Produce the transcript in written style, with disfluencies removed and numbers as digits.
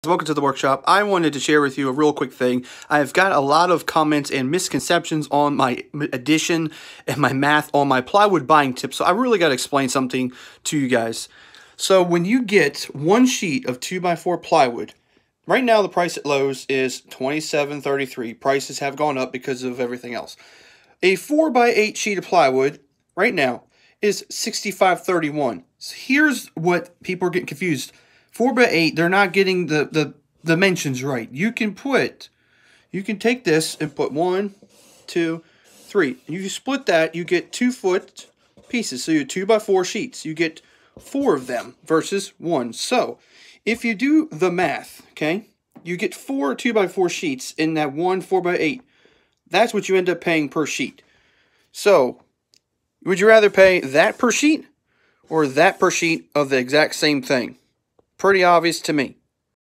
Welcome to the workshop. I wanted to share with you a real quick thing. I've got a lot of comments and misconceptions on my addition and my math on my plywood buying tips, so I really got to explain something to you guys. So when you get one sheet of 2x4 plywood, right now the price at Lowe's is $27.33. Prices have gone up because of everything else. A 4x8 sheet of plywood right now is $65.31. So here's what people are getting confused. 4x8, they're not getting the dimensions right. You can take this and put 1, 2, 3. And you split that, you get 2-foot pieces. So you have 2x4 sheets. You get 4 of them versus 1. So if you do the math, okay, you get 4 2x4 sheets in that one 4x8. That's what you end up paying per sheet. So would you rather pay that per sheet or that per sheet of the exact same thing? Pretty obvious to me.